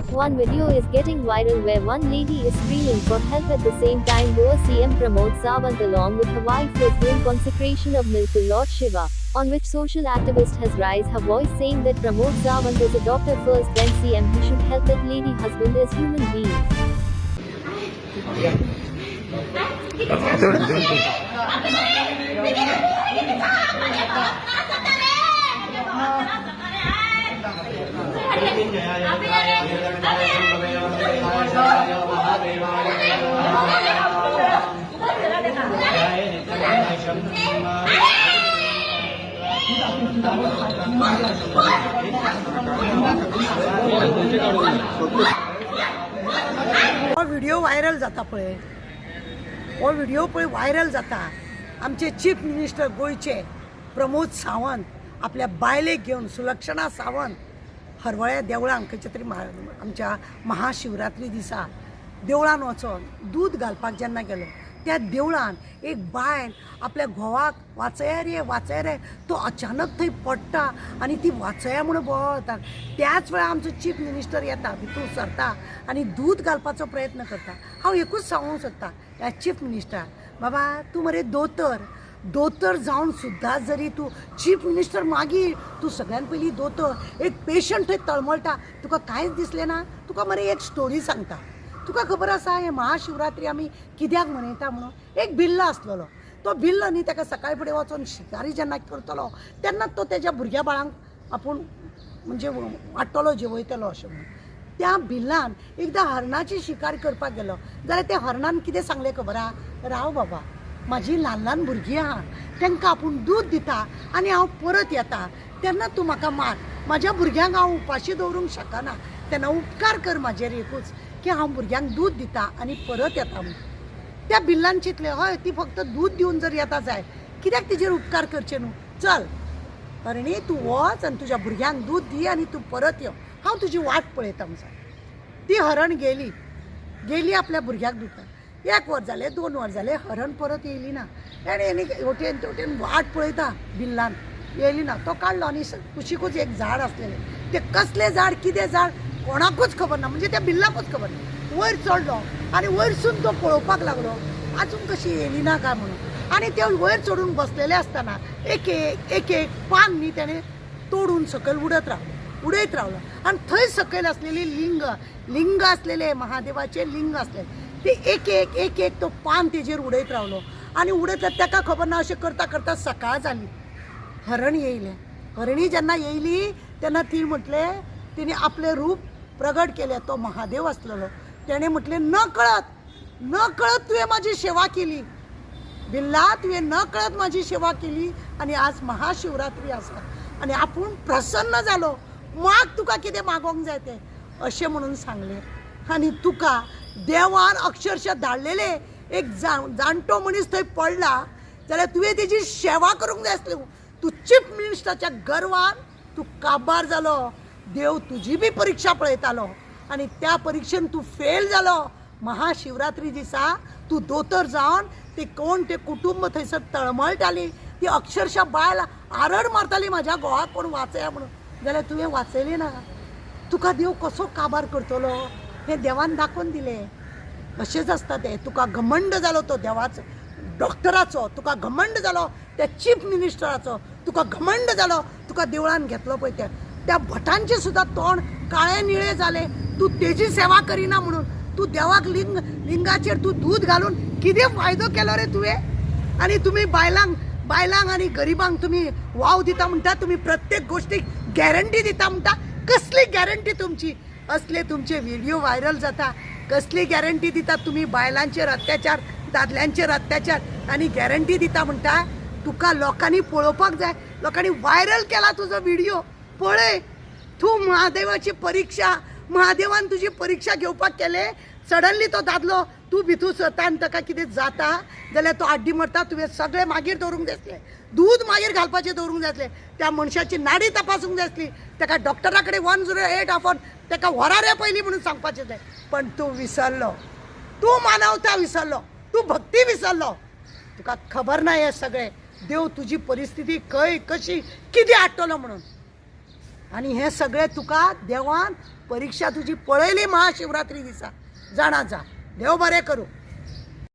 One video is getting viral where one lady is screaming for help at the same time Goa CM Pramod Sawant along with her wife was doing consecration of milk to Lord Shiva, on which social activist has raised her voice saying that Pramod Sawant is a doctor first then CM he should help that lady husband as human being. Video viral जाता पळय हो video पळय viral जाता आमचे chief minister गोयचे Pramod Sawant आपल्या बायलेक घेवन सुलक्षणा सावंत हरवळ्या देवळांक खंयच्या तरी आमच्या महाशिवरात्री दिसा देवळान वचोन दूध घालपाक जेन्ना गेलो त्या देवळान एक बायल आपल्या घोवाक वाचया रे तो अचानक थंय पडटा आनी ती वाचया म्हणून बोवाळटा त्याच वेळार आमचो चीफ मिनिस्टर येता भितूर सरता आनी दूध घालपाचो प्रयत्न करता हांव एकूच सांगूंक सोदता ह्या चीफ मिनिस्टर बाबा तूं मरे दोतोर जावन सुद्दां जरी तूं चीफ मिनिस्टर मागीर तूं सगळ्यान पयलीं दोतोर एक पेशंट थंय तळमळटा तुका कांयच दिसलें ना तुका मरे एक स्टोरी सांगता तुका खबर आसा हे महाशिवरात्री आमी कित्याक मनयता म्हणून एक बिल्लो आसलेलो तो बिल्लो न्ही ताका सकाळी फुडें वचून शिकारी जेन्ना करतलो तेन्ना तो तेज्या भुरग्या बाळांक आपूण म्हणजे वाडटलो जेवयतलो अशें म्हणून त्या बिल्लान एकदां हरणाची शिकार करपाक गेलो जाल्यार त्या हरणान कितें सांगलें खबर आहा राव बाबा म्हाजी ल्हान भुरगीं आहा तांकां आपूण दूद दिता आनी हांव परत येता तेन्ना तूं म्हाका मार म्हाज्या भुरग्यांक हांव उपाशी दवरूंक शकना तेन्ना उपकार कर म्हाजेर एकूच की हांव भुरग्यांक दूद दिता आनी परत येता म्हणून त्या बिल्लान चिंतलें हय ती फक्त दूद दिवन जर येता जाय कित्याक तिजेर उपकार करचे न्हू चल हरणी तूं वच आनी तुज्या भुरग्यांक दूद दी आनी तूं परत यो हांव तुजी वाट पळयता म्हणून ती हरण गेली आपल्या भुरग्याक दिता 1 वर जालें 2 वर जालें हरण परत येयली ना आनी हेवटेन तेवटेन वाट पळयता बिल्लान येयली ना तो काडलो आनी कुशीकूच एक झाड आसलेलें तें कसलें झाड कितें झाड कोणाकूच खबर ना म्हणजे त्या बिल्लाकूच खबर ना वयर चडलो आनी वयरसून तो पळोवपाक लागलो आजून कशी येयली ना काय म्हणून आनी ते वयर चडून बसलेले आसतना एक पान न्ही तेणें तोडून सकयल उडयत रावलो आनी थंय सकयल आसलेली लिंग आसलेले महादेवाचे लिंग आसलेले ते एक तो पान तेजेर उडयत रावलो आनी उडयत ताका खबर ना अशें करता करता सकाळ जाली हरण येयलें हरणी जेन्ना येयली तेन्ना ती म्हटलें तिने आपलें रूप प्रगट केलें तो महादेव आसलेलो तेणें म्हटलें न कळत तुवें म्हाजी सेवा केली बिल्ला तुवें न कळत म्हाजी सेवा केली आनी आज महाशिवरात्री आसा आनी आपूण प्रसन्न जालो माग तुका कितें मागोंक जाय तें अशें म्हणून सांगलें आनी तुका देवान अक्षरशः धाडलेले एक जाणटो मनीस थंय पडला जाल्यार तुवें तेजी सेवा करूंक जाय आसली तूं चीफ मिनिस्टराच्या गर्वान तूं काबार जालो देव तुजी बी परीक्षा पळयतालो आनी त्या परीक्षेन तूं फेल जालो महाशिवरात्री दिसा तूं दोतोर जावन ते कुटुंब थंयसर तळमळटाली ती अक्षरशः बायल आरड मारताली म्हाज्या घोवाक कोण वाचया म्हणून जाल्यार तुवें वाचयलें ना तुका देव कसो काबार करतलो हें देवान दाखोवन दिलें अशेंच आसता तें तुका घमंड जालो तो देवाचो डॉक्टराचो तुका घमंड जालो त्या चीफ मिनिस्टराचो तुका घमंड जालो तुका देवळान घेतलो पळय त्या भटांचें सुद्दां तोंड काळें निळें जालें तूं तेजी सेवा करिना म्हणून तूं देवाक लिंगाचेर तूं दूद घालून कितें फायदो केलो रे तुवें आनी तुमी बायलांक आनी गरिबांक तुमी वाव दिता म्हणटा तुमी प्रत्येक गोश्टीक गॅरंटी दिता म्हणटा कसली गॅरंटी तुमची असले तुमचे व्हिडिओ व्हायरल जाता कसली गॅरंटी दिता तुमी बायलांचेर अत्याचार दादल्यांचेर अत्याचार आनी गॅरंटी दिता म्हणटा तुका लोकांनी पळोवपाक जाय लोकांनी व्हायरल केला तुजो व्हिडिओ पळय तूं महादेवान तुजी परीक्षा घेवपाक केले सडनली तो दादलो तूं भितूर सरता आनी ताका कितें जाता जाल्यार तो आड्डी मारता तुवें सगळें मागीर दवरूंक जाय आसलें दूद मागीर घालपाचें दवरूंक जाय आसलें त्या मनशाची नाडी तपासूंक जाय आसली ताका डॉक्टरा कडेन 108 आफोन ताका व्हरा रे पयलीं म्हणून सांगपाचें जाय पण तूं विसरलो तूं मानवता विसरलो तूं भक्ती विसरलो तुका खबर ना हे सगळें देव तुजी परिस्थिती खंय कशी कितें हाडटलो म्हणून आनी हें सगळें तुका देवान परीक्षा तुझी पळयली महाशिवरात्री दिसा जाणा जा देव बरें करूं.